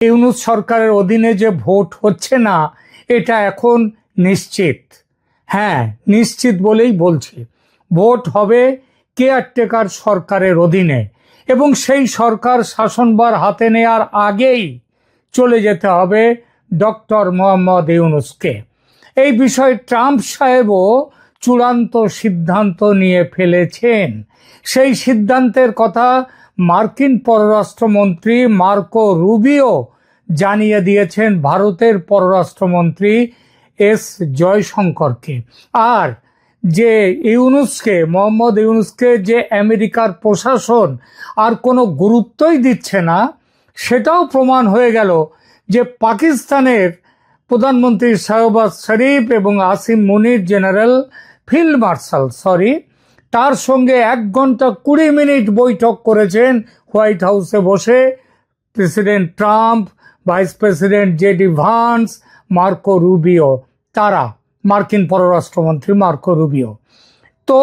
ইউনূস সরকারের অধীনে যে ভোট হচ্ছে না এটা এখন নিশ্চিত। হ্যাঁ, নিশ্চিত বলেই বলছি। ভোট হবে কেয়ারটেকার সরকারের অধীনে এবং সেই সরকার শাসনভার হাতে নেয়ার আগেই চলে যেতে হবে ডক্টর মোহাম্মদ ইউনূসকে। এই বিষয়ে ট্রাম্প সাহেবও চূড়ান্ত সিদ্ধান্ত নিয়ে ফেলেছেন। সেই সিদ্ধান্তের কথা মার্কিন পররাষ্ট্রমন্ত্রী মার্কো রুবিও জানিয়ে দিয়েছেন ভারতের পররাষ্ট্রমন্ত্রী এস জয়শঙ্করকে। আর যে মোহাম্মদ ইউনূসকে যে আমেরিকার প্রশাসন আর কোনো গুরুত্বই দিচ্ছে না, সেটাও প্রমাণ হয়ে গেল যে পাকিস্তানের প্রধানমন্ত্রী শাহবাজ শরীফ এবং আসিম মুনির জেনারেল ফিল্ড মার্শাল তার সঙ্গে 1 ঘন্টা 20 মিনিট বৈঠক করেছেন হোয়াইট হাউসে বসে president Trump, vice president JD Vance, Marco Rubio, তারা মার্কিন পররাষ্ট্রমন্ত্রী মার্কো রুবিও। তো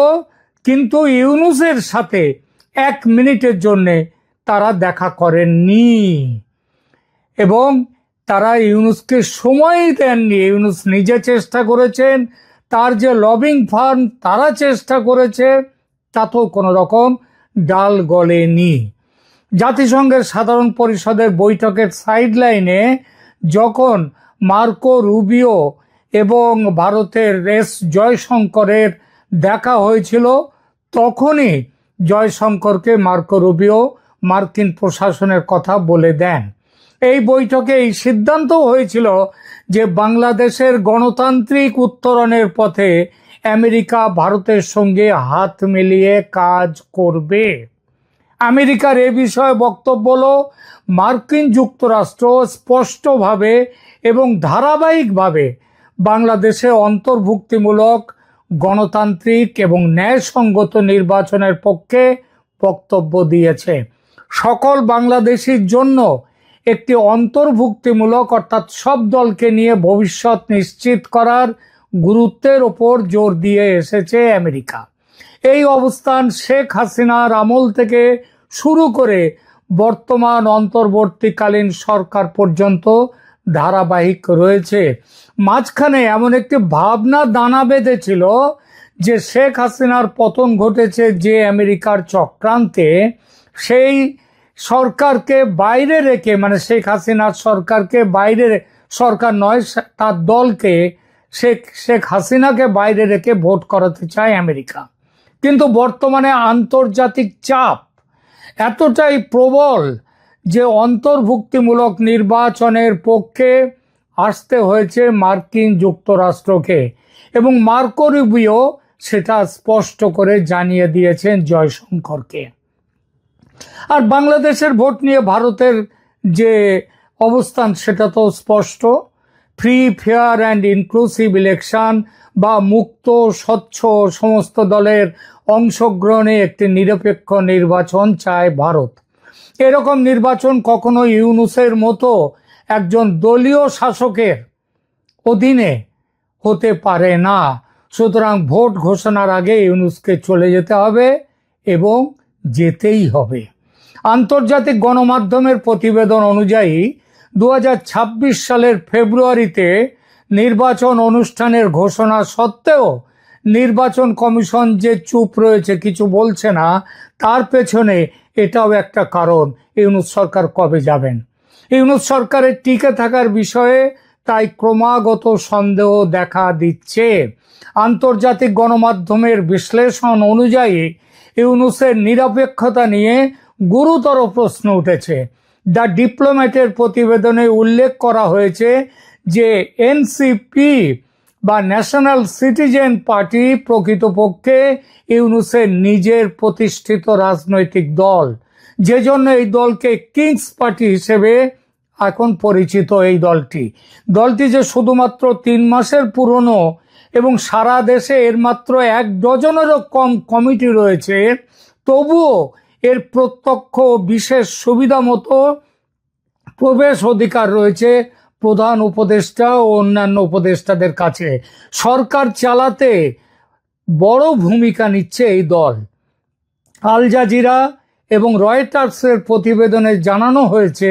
কিন্তু ইউনূসের সাথে 1 মিনিটের জন্যে তারা দেখা করেননি এবং তারা ইউনূসকে সময়ই দেননি। ইউনূস নিজে চেষ্টা করেছেন, তার যে লবিং ফার্ম তারা চেষ্টা করেছে, তাতেও কোনো রকম ডাল গলেনি। জাতিসংঘের সাধারণ পরিষদের বৈঠকের সাইডলাইনে যখন মার্কো রুবিও এবং ভারতের এস জয়শঙ্করের দেখা হয়েছিল, তখনই জয়শঙ্করকে মার্কো রুবিও মার্কিন প্রশাসনের কথা বলে দেন। এই বৈঠকে এই সিদ্ধান্ত হয়েছিল যে বাংলাদেশের গণতান্ত্রিক উত্তরণের পথে আমেরিকা ভারতের সঙ্গে হাত মিলিয়ে কাজ করবে। আমেরিকার এ বিষয়ে বক্তব্য হলো, মার্কিন যুক্তরাষ্ট্র স্পষ্টভাবে এবং ধারাবাহিকভাবে বাংলাদেশে অন্তর্ভুক্তিমূলক গণতান্ত্রিক এবং ন্যায়সঙ্গত নির্বাচনের পক্ষে বক্তব্য দিয়েছে। সকল বাংলাদেশির জন্য একটি অন্তর্ভুক্তিমূলক অর্থাৎ সব দলকে নিয়ে ভবিষ্যৎ নিশ্চিত করার গুরুত্বের ওপর জোর দিয়ে এসেছে আমেরিকা। এই অবস্থান শেখ হাসিনার আমল থেকে শুরু করে বর্তমান অন্তর্বর্তীকালীন সরকার পর্যন্ত ধারাবাহিক রয়েছে। মাঝখানে এমন একটি ভাবনা দানা বেঁধেছিল যে শেখ হাসিনার পতন ঘটেছে যে আমেরিকার চক্রান্তে, সেই সরকারকে বাইরে রেখে, মানে শেখ হাসিনার সরকারকে বাইরে, সরকার নয় তার দলকে, শেখ হাসিনাকে বাইরে রেখে ভোট করাতে চায় আমেরিকা। কিন্তু বর্তমানে আন্তর্জাতিক চাপ এতটাই প্রবল যে অন্তর্ভুক্তিমূলক নির্বাচনের পক্ষে আসতে হয়েছে মার্কিন যুক্তরাষ্ট্রকে এবং মার্কো রুবিও সেটা স্পষ্ট করে জানিয়ে দিয়েছেন জয়শঙ্করকে। আর বাংলাদেশের ভোট নিয়ে ভারতের যে অবস্থান সেটা তো স্পষ্ট। Free, fair and inclusive election বা মুক্ত, স্বচ্ছ সমস্ত দলের অংশগ্রহণে একটি নিরপেক্ষ নির্বাচন চায় ভারত। এরকম নির্বাচন কখনো ইউনূসের মতো একজন দলীয় শাসকের অধীনে হতে পারে না। সুতরাং ভোট ঘোষণার আগে ইউনূসকে চলে যেতে হবে এবং যেতেই হবে। আন্তর্জাতিক গণমাধ্যমের প্রতিবেদন অনুযায়ী 2026 সালের ফেব্রুয়ারিতে নির্বাচন অনুষ্ঠানের ঘোষণা সত্ত্বেও নির্বাচন কমিশন যে চুপ রয়েছে, কিছু বলছে না, তার পেছনে এটাও একটা কারণ। ইউনূস সরকার কবে যাবেন? ইউনূস সরকারের টিকে থাকার বিষয়ে তাই ক্রমাগত সন্দেহ দেখা দিচ্ছে। আন্তর্জাতিক গণমাধ্যমের বিশ্লেষণ অনুযায়ী ইউনূসের নিরপেক্ষতা নিয়ে গুরুতর প্রশ্ন উঠেছে। দ্য ডিপ্লোম্যাটের প্রতিবেদনে উল্লেখ করা হয়েছে যে এনসিপি বা ন্যাশনাল সিটিজেন পার্টি প্রকৃতপক্ষে ইউনূসের নিজের প্রতিষ্ঠিত রাজনৈতিক দল, যে জন্য এই দলকে কিংস পার্টি হিসেবে এখন পরিচিত। এই দলটি যে শুধুমাত্র 3 মাসের পুরনো এবং সারা দেশে এর মাত্র 1 ডজনেরও কম কমিটি রয়েছে, তবুও এর প্রত্যক্ষ বিশেষ সুবিধা মতো প্রবেশ অধিকার রয়েছে প্রধান উপদেষ্টা ও অন্যান্য উপদেষ্টাদের কাছে। সরকার চালাতে বড় ভূমিকা নিচ্ছে এই দল। আল জাজিরা এবং রয়টার্সের প্রতিবেদনে জানানো হয়েছে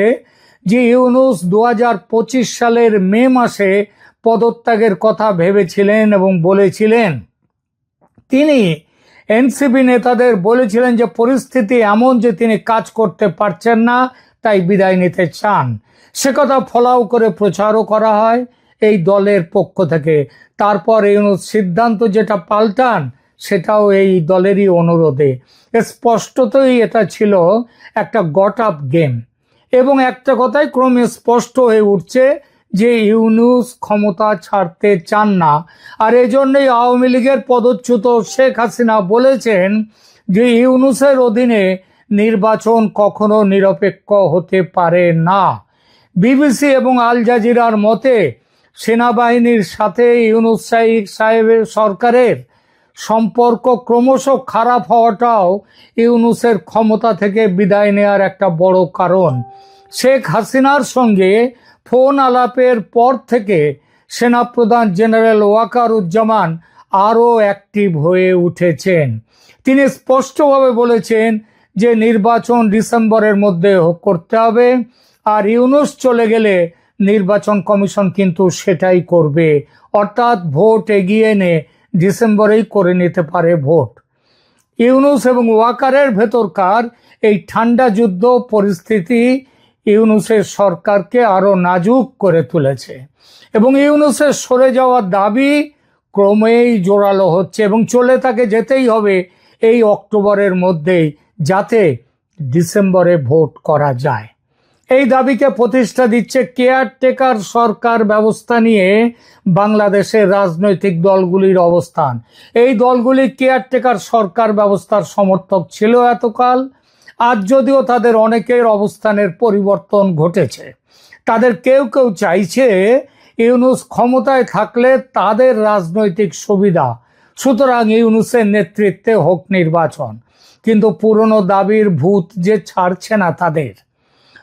যে ইউনূস 2025 সালের মে মাসে পদত্যাগের কথা ভেবেছিলেন এবং বলেছিলেন। তিনি এনসিপি নেতাদের বলেছিলেন যে পরিস্থিতি এমন যে তিনি কাজ করতে পারছেন না, তাই বিদায় নিতে চান। সে কথা ফলাও করে প্রচারও করা হয় এই দলের পক্ষ থেকে। তারপর ইউনূস সিদ্ধান্ত যেটা পাল্টান, সেটাও এই দলেরই অনুরোধে। স্পষ্টতই এটা ছিল একটা গট আপ গেম। এবং একটা কথাই ক্রমে স্পষ্ট হয়ে উঠছে যে ইউনূস ক্ষমতা ছাড়তে চান না। আর এজন্যই আওয়ামী লীগের পদচ্যুত শেখ হাসিনা বলেছেন যে ইউনূসের অধীনে নির্বাচন কখনো নিরপেক্ষ হতে পারে না। বিবিসি এবং আল জাজিরার মতে সেনাবাহিনীর সাথে ইউনূস সাহেবের সরকারের সম্পর্ক ক্রমশ খারাপ হওয়াটাও ইউনূসের ক্ষমতা থেকে বিদায় নেওয়ার একটা বড় কারণ। শেখ হাসিনার সঙ্গে ফোন আলাপের পর থেকে সেনাপ্রধান জেনারেল ওয়াকারুজ্জামান আরও অ্যাক্টিভ হয়ে উঠেছেন। তিনি স্পষ্টভাবে বলেছেন যে নির্বাচন ডিসেম্বরের মধ্যে করতে হবে, আর ইউনূস চলে গেলে নির্বাচন কমিশন কিন্তু সেটাই করবে, অর্থাৎ ভোট এগিয়ে এনে ডিসেম্বরেই করে নিতে পারে ভোট। ইউনূস এবং ওয়াকারের ভেতরকার এই ঠান্ডা যুদ্ধ পরিস্থিতি ইউনূসের সরকারকে আরো নাজুক করে তুলেছে এবং ইউনূসের সরে যাওয়ার দাবি ক্রমেই জোরালো হচ্ছে এবং চলে তাকে যেতেই হবে এই অক্টোবরের মধ্যেই, যাতে ডিসেম্বরে ভোট করা যায়। এই দাবিকে প্রতিষ্ঠা দিচ্ছে কেয়ারটেকার সরকার ব্যবস্থা নিয়ে বাংলাদেশের রাজনৈতিক দলগুলির অবস্থান। এই দলগুলি কেয়ারটেকার সরকার ব্যবস্থার সমর্থক ছিল এতকাল। আজ যদিও তাদের অনেকের অবস্থানের পরিবর্তন ঘটেছে। তাদের কেউ কেউ চাইছে ইউনূস ক্ষমতায় থাকলে তাদের রাজনৈতিক সুবিধা, সুতরাং ইউনূসের নেতৃত্বে হোক নির্বাচন। কিন্তু পুরনো দাবির ভূত যে ছাড়ছে না তাদের।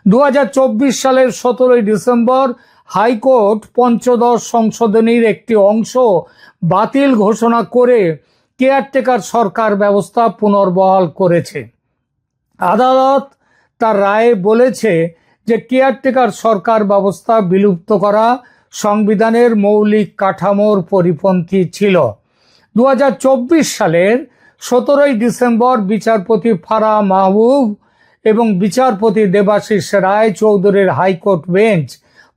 2024 সালের 17 ডিসেম্বর হাইকোর্ট পঞ্চদশ সংশোধনীর একটি অংশ বাতিল ঘোষণা করে কেয়ারটেকার সরকার ব্যবস্থা পুনর্বহাল করেছে। আদালত তার রায়ে বলেছে যে কেয়ারটেকার সরকার ব্যবস্থা বিলুপ্ত করা সংবিধানের মৌলিক কাঠামোর পরিপন্থী ছিল। 2024 সালের 17 ডিসেম্বর বিচারপতি ফারাহ মাহবুব এবং বিচারপতি দেবাশিস রায় চৌধুরীর হাইকোর্ট বেঞ্চ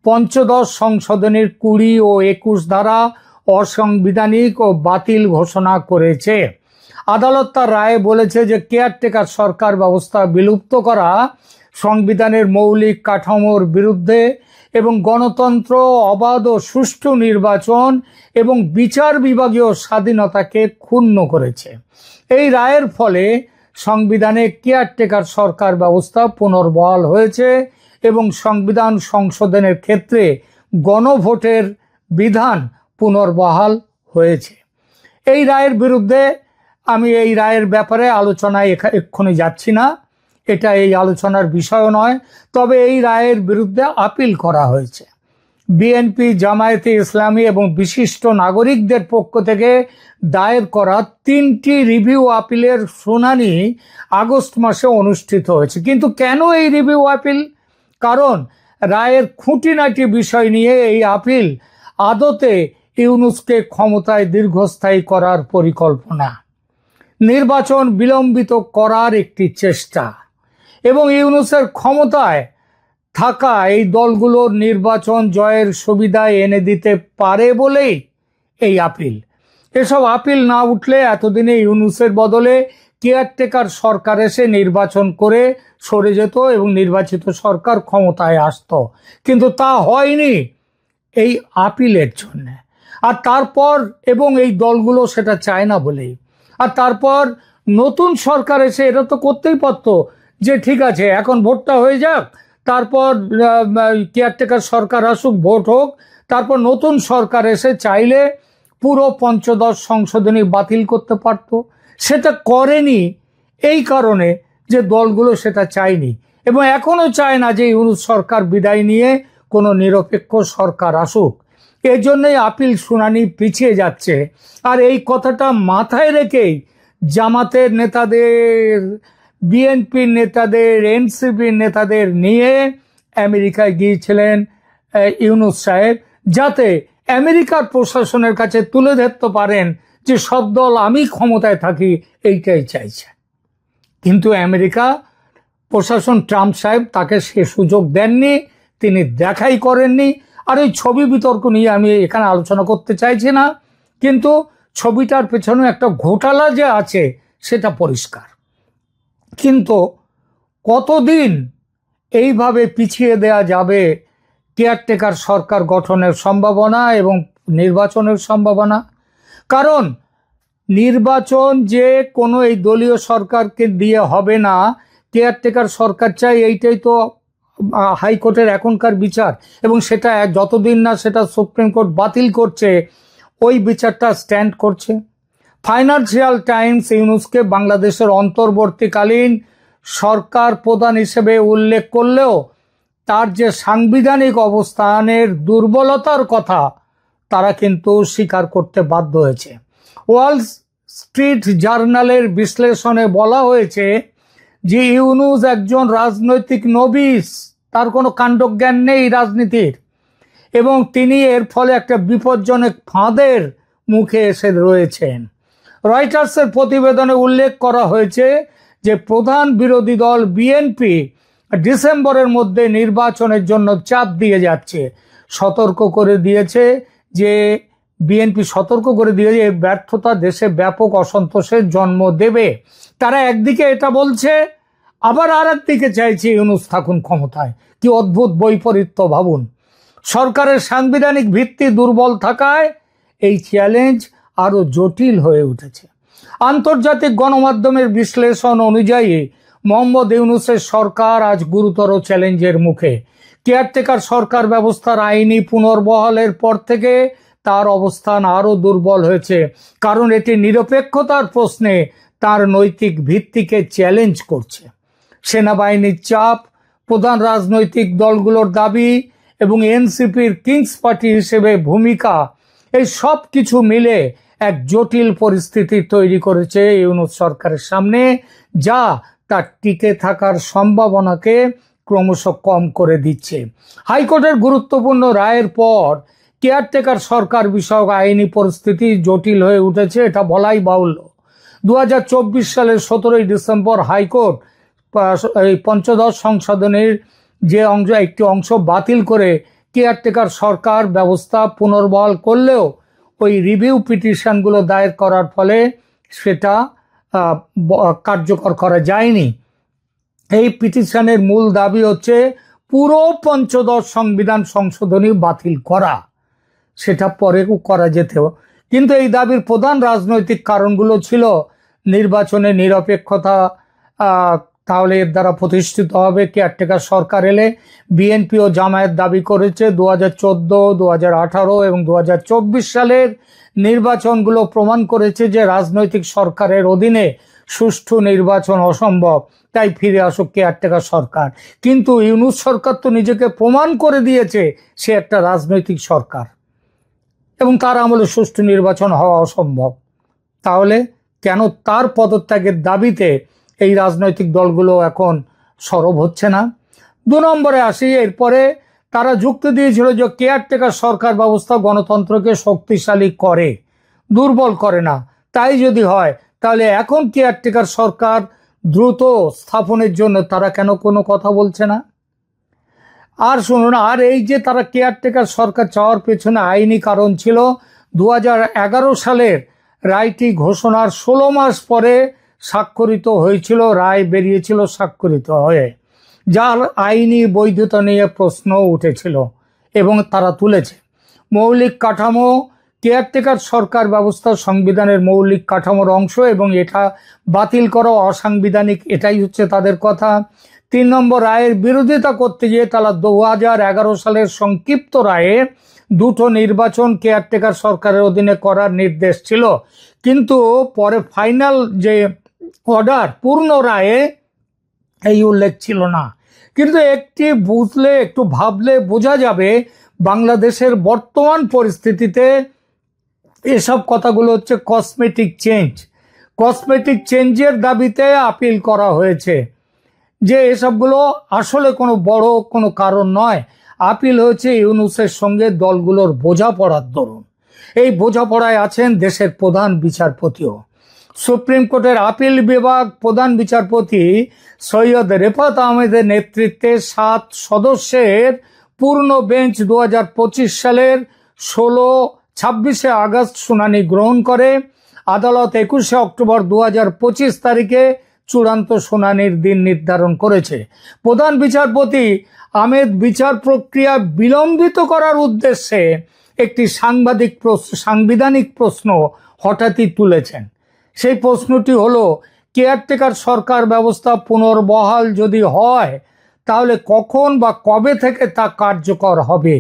পঞ্চদশ সংশোধনীর 20 ও 21 ধারা অসাংবিধানিক ও বাতিল ঘোষণা করেছে। আদালত তার রায়ে বলেছে যে কেয়ারটেকার সরকার ব্যবস্থা বিলুপ্ত করা সংবিধানের মৌলিক কাঠামোর বিরুদ্ধে এবং গণতন্ত্র, অবাধ ও সুষ্ঠু নির্বাচন এবং বিচার বিভাগীয় স্বাধীনতাকে ক্ষুণ্ণ করেছে। এই রায়ের ফলে সংবিধানে কেয়ারটেকার সরকার ব্যবস্থা পুনর্বহাল হয়েছে এবং সংবিধান সংশোধনের ক্ষেত্রে গণভোটের বিধান পুনর্বহাল হয়েছে। এই রায়ের বিরুদ্ধে আমি এই রায়ের ব্যাপারে আলোচনায় এক্ষুনি যাচ্ছি না, এটা এই আলোচনার বিষয় নয়। তবে এই রায়ের বিরুদ্ধে আপিল করা হয়েছে। বিএনপি, জামায়াতে ইসলামী এবং বিশিষ্ট নাগরিকদের পক্ষ থেকে দায়ের করা 3টি রিভিউ আপিলের শুনানি আগস্ট মাসে অনুষ্ঠিত হয়েছে। কিন্তু কেন এই রিভিউ আপিল? কারণ রায়ের খুঁটিনাটি বিষয় নিয়ে এই আপিল আদতে ইউনূসকে ক্ষমতায় দীর্ঘস্থায়ী করার পরিকল্পনা, নির্বাচন বিলম্বিত করার একটি চেষ্টা এবং ইউনূসের ক্ষমতায় থাকা এই দলগুলোর নির্বাচন জয়ের সুবিধা এনে দিতে পারে বলেই এই আপিল। এসব আপিল না উঠলে এতদিনে ইউনূসের বদলে কেয়ারটেকার সরকার এসে নির্বাচন করে সরে যেত এবং নির্বাচিত সরকার ক্ষমতায় আসতো, কিন্তু তা হয়নি এই আপিলের জন্য। আর তারপর এবং এই দলগুলো সেটা চায় না বলেই। আর তারপর নতুন সরকার এসে এটা তো করতেই পারতো যে ঠিক আছে এখন ভোটটা হয়ে যাক, তারপর কেয়ারটেকার সরকার আসুক, ভোট হোক, তারপর নতুন সরকার এসে চাইলে পুরো পঞ্চদশ সংশোধনী বাতিল করতে পারত। সেটা করেনি এই কারণে যে দলগুলো সেটা চায়নি এবং এখনো চায় না যে ইউনূস সরকার বিদায় নিয়ে কোনো নিরপেক্ষ সরকার আসুক। এই জন্যই আপিল শুনানি পিছিয়ে যাচ্ছে। আর এই কথাটা মাথায় রেখেই জামাতের নেতাদের, বিএনপির নেতাদের, এনসিপির নেতাদের নিয়ে আমেরিকায় গিয়েছিলেন ইউনূস সাহেব, যাতে আমেরিকার প্রশাসনের কাছে তুলে ধরতে পারেন যে সব দল আমি ক্ষমতায় থাকি, এইটাই চাইছে। কিন্তু আমেরিকা প্রশাসন, ট্রাম্প সাহেব তাকে সে সুযোগ দেননি, তিনি দেখাই করেননি। আর ওই ছবি বিতর্ক নিয়ে আমি এখানে আলোচনা করতে চাইছি না, কিন্তু ছবিটার পেছনে একটা ঘোটালা যে আছে সেটা পরিষ্কার। কিন্তু কতদিন এইভাবে পিছিয়ে দেয়া যাবে কেয়ারটেকার সরকার গঠনের সম্ভাবনা এবং নির্বাচনের সম্ভাবনা? কারণ নির্বাচন যে কোনো এই দলীয় সরকারকে দিয়ে হবে না, কেয়ারটেকার সরকার চাই, এইটাই তো হাইকোর্টের এখনকার বিচার। এবং সেটা যতদিন না সেটা সুপ্রিম কোর্ট বাতিল করছে, ওই বিচারটা স্ট্যান্ড করছে। ফাইন্যান্সিয়াল টাইমস ইউনূসকে বাংলাদেশের অন্তর্বর্তীকালীন সরকার প্রধান হিসেবে উল্লেখ করলেও তার যে সাংবিধানিক অবস্থানের দুর্বলতার কথা তারা কিন্তু স্বীকার করতে বাধ্য হয়েছে। ওয়াল স্ট্রিট জার্নালের বিশ্লেষণে বলা হয়েছে যে ইউনূস একজন রাজনৈতিক নবিশ, তার কোনো কাণ্ডজ্ঞান নেই রাজনীতির, এবং তিনি এর ফলে একটা বিপজ্জনক ফাঁদের মুখে এসে রয়েছেন। রয়টার্সের প্রতিবেদনে উল্লেখ করা হয়েছে যে প্রধান বিরোধী দল বিএনপি ডিসেম্বরের মধ্যে নির্বাচনের জন্য চাপ দিয়ে যাচ্ছে, সতর্ক করে দিয়েছে যে বিএনপি সতর্ক করে দিয়েছে এই ব্যর্থতা দেশে ব্যাপক অসন্তোষের জন্ম দেবে। তারা একদিকে এটা বলছে, আবার আর একদিকে চাইছে ইউনূস থাকুন ক্ষমতায়। কি অদ্ভুত বৈপরীত্য ভাবুন। সরকারের সাংবিধানিক ভিত্তি দুর্বল থাকায় এই চ্যালেঞ্জ আরো জটিল হয়ে উঠেছে। আন্তর্জাতিক গণমাধ্যমের বিশ্লেষণ অনুযায়ী মোহাম্মদ ইউনূসের সরকার আজ গুরুতর চ্যালেঞ্জের মুখে। কেয়ারটেকার সরকার ব্যবস্থার আইনি পুনর্বহালের পর থেকে তার অবস্থান আরো দুর্বল হয়েছে, কারণ এটি নিরপেক্ষতার প্রশ্নে তার নৈতিক ভিত্তিকে চ্যালেঞ্জ করছে। সেনাবাহিনীর চাপ, প্রধান রাজনৈতিক দলগুলোর দাবি এবং এনসিপির কিংস পার্টি হিসেবে ভূমিকা, এই সব কিছু মিলে এক জটিল পরিস্থিতি তৈরি করেছে ইউনূস সরকারের সামনে, যা তার টিকে থাকার সম্ভাবনাকে ক্রমশ কম করে দিচ্ছে। হাইকোর্টের গুরুত্বপূর্ণ রায়ের পর কেয়ারটেকার সরকার বিষয়ক আইনি পরিস্থিতি জটিল হয়ে উঠেছে, এটা বলাই বাহুল্য। 2024 সালের 17 ডিসেম্বর হাইকোর্ট এই পঞ্চদশ সংশোধনীর যে একটি অংশ বাতিল করে কেয়ারটেকার সরকার ব্যবস্থা পুনর্বহাল করলেও ওই রিভিউ পিটিশনগুলো দায়ের করার ফলে সেটা কার্যকর করা যায়নি। এই পিটিশনের মূল দাবি হচ্ছে পুরো পঞ্চদশ সংবিধান সংশোধনী বাতিল করা, সেটা পরেও করা যেতেও, কিন্তু এই দাবির প্রধান রাজনৈতিক কারণগুলো ছিল নির্বাচনে নিরপেক্ষতা, তাহলে এর দ্বারা প্রতিষ্ঠিত হবে কেয়ারটেকার সরকার এলে। বিএনপি ও জামায়াত দাবি করেছে 2014, 2018 এবং 2024 সালের নির্বাচনগুলো প্রমাণ করেছে যে রাজনৈতিক সরকারের অধীনে সুষ্ঠু নির্বাচন অসম্ভব, তাই ফিরে আসুক কেয়ারটেকার সরকার। কিন্তু ইউনূস সরকার তো নিজেকে প্রমাণ করে দিয়েছে সে একটা রাজনৈতিক সরকার এবং তার আমলে সুষ্ঠু নির্বাচন হওয়া অসম্ভব। তাহলে কেন তার পদত্যাগের দাবিতে এই রাজনৈতিক দলগুলো এখন সরব হচ্ছে না? 2 নম্বরে আসি। এরপরে তারা যুক্তি দিয়েছিল যে কেয়ারটেকার সরকার ব্যবস্থা গণতন্ত্রকে শক্তিশালী করে, দুর্বল করে না। তাই যদি হয় তাহলে এখন কেয়ারটেকার সরকার দ্রুত স্থাপনের জন্য তারা কেন কোনো কথা বলছে না? আর শুনুন, আর এই যে তারা কেয়ারটেকার সরকার চাওয়ার পেছনে আইনি কারণ ছিল 2011 সালের রায়টি ঘোষণার 16 মাস পরে স্বাক্ষরিত হয়েছিল, রায় বেরিয়েছিল স্বাক্ষরিত হয়ে, যার আইনি বৈধতা নিয়ে প্রশ্ন উঠেছিল এবং তারা তুলেছে। মৌলিক কাঠামো, কেয়ারটেকার সরকার ব্যবস্থা সংবিধানের মৌলিক কাঠামোর অংশ এবং এটা বাতিল করা অসাংবিধানিক, এটাই হচ্ছে তাদের কথা। 3 নম্বর, রায়ের বিরোধিতা করতে গিয়ে তারা 2011 সালের সংক্ষিপ্ত রায়ে 2টো নির্বাচন কেয়ারটেকার সরকারের অধীনে করার নির্দেশ ছিল, কিন্তু পরে ফাইনাল যে অর্ডার পূর্ণ রায়ে এই উল্লেখ ছিল না। কিন্তু একটু ভাবলে বোঝা যাবে বাংলাদেশের বর্তমান পরিস্থিতিতে এসব কথাগুলো হচ্ছে কসমেটিক চেঞ্জের দাবিতে আপিল করা হয়েছে। যে এসবগুলো আসলে কোনো বড় কোনো কারণ নয়। আপিল হয়েছে ইউনূসের সঙ্গে দলগুলোর বোঝাপড়ার দরুন। এই বোঝাপড়ায় আছেন দেশের প্রধান বিচারপতিও। সুপ্রিম কোর্টের আপিল বিভাগ প্রধান বিচারপতি সৈয়দ রেফাত আহমেদের নেতৃত্বে 7 সদস্যের পূর্ণ বেঞ্চ 2025 সালের 26শে আগস্ট শুনানি গ্রহণ করে। আদালত 21শে অক্টোবর 2025 তারিখে চূড়ান্ত শুনানির দিন নির্ধারণ করেছে। প্রধান বিচারপতি আহমেদ বিচার প্রক্রিয়া বিলম্বিত করার উদ্দেশ্যে একটি সাংবিধানিক প্রশ্ন হঠাৎই তুলেছেন। সেই প্রশ্নটি হলো, কেয়ারটেকার সরকার ব্যবস্থা পুনর্বহাল যদি হয় তাহলে কখন বা কবে থেকে তা কার্যকর হবে?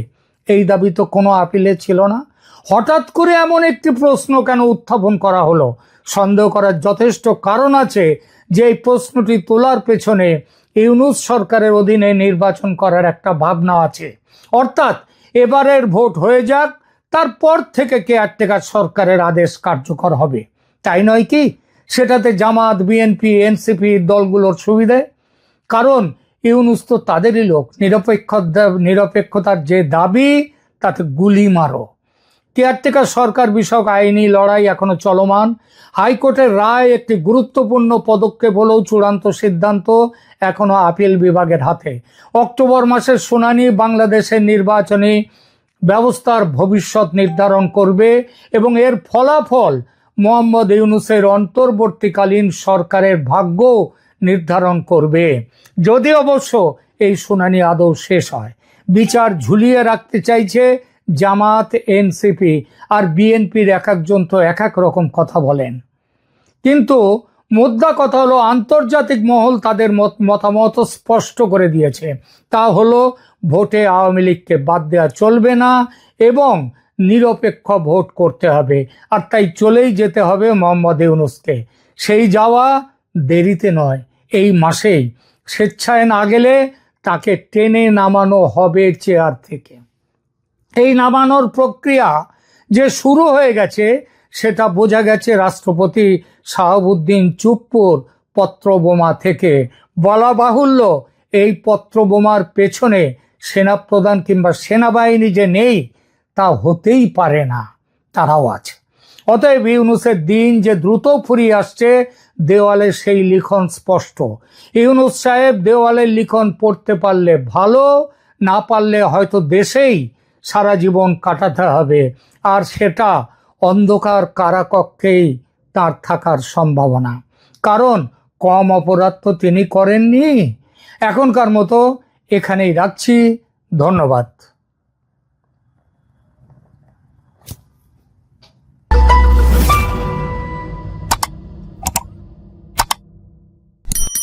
এই দাবি তো কোনো আপিলে ছিল না। হঠাৎ করে এমন একটি প্রশ্ন কেন উত্থাপন করা হলো? সন্দেহ করার যথেষ্ট কারণ আছে যে এই প্রশ্নটি তোলার পেছনে ইউনূস সরকারের অধীনে নির্বাচন করার একটা ভাবনা আছে। অর্থাৎ এবারের ভোট হয়ে যাক, তারপর থেকে কেয়ারটেকার সরকারের আদেশ কার্যকর হবে, তাই নয় কি? সেটাতে জামাত, বিএনপি, এনসিপি দলগুলোর সুবিধে। কারণ ইউনূস তো তাদেরই লোক। নিরপেক্ষতার যে দাবি তাতে গুলি মারো। কেয়ারটেকার সরকার বিষয়ক আইনি লড়াই এখনো চলমান। হাইকোর্টের রায় একটি গুরুত্বপূর্ণ পদক্ষেপ হলেও চূড়ান্ত সিদ্ধান্ত এখনো আপিল বিভাগের হাতে। অক্টোবর মাসের শুনানি বাংলাদেশের নির্বাচনী ব্যবস্থার ভবিষ্যৎ নির্ধারণ করবে এবং এর ফলাফল মোহাম্মদ ইউনূসের অন্তর্বর্তীকালীন সরকারের ভাগ্য নির্ধারণ করবে, যদি অবশ্য এই শুনানি আদৌ শেষ হয়। বিচার ঝুলিয়ে রাখতে চাইছে জামাত, এনসিপি আর বিএনপির এক একজন তো এক এক রকম কথা বলেন। কিন্তু মোদ্দা কথা হলো, আন্তর্জাতিক মহল তাদের মতামত স্পষ্ট করে দিয়েছে। তা হলো, ভোটে আওয়ামী লীগকে বাদ দেওয়া চলবে না এবং নিরপেক্ষ ভোট করতে হবে। আর তাই চলেই যেতে হবে মোহাম্মদ ইউনূসকে। সেই যাওয়া দেরিতে নয়, এই মাসেই। স্বেচ্ছায় না গেলে তাকে টেনে নামানো হবে চেয়ার থেকে। এই নামানোর প্রক্রিয়া যে শুরু হয়ে গেছে সেটা বোঝা গেছে রাষ্ট্রপতি শাহাবুদ্দিন চুপ্পুর পত্রবোমা থেকে। বলা বাহুল্য, এই পত্রবোমার পেছনে সেনাপ্রধান কিংবা সেনাবাহিনী যে নেই তা হতেই পারে না, তারাও আছে। অতএব ইউনূসের দিন যে দ্রুত ফুরিয়ে আসছে, দেওয়ালে সেই লিখন স্পষ্ট। ইউনূস সাহেব দেওয়ালের লিখন পড়তে পারলে ভালো, না পারলে হয়তো দেশেই সারা জীবন কাটাতে হবে, আর সেটা অন্ধকার কারাকক্ষেই তার থাকার সম্ভাবনা। কারণ কম অপরাধ তো তিনি করেননি। এখনকার মতো এখানেই রাখছি। ধন্যবাদ।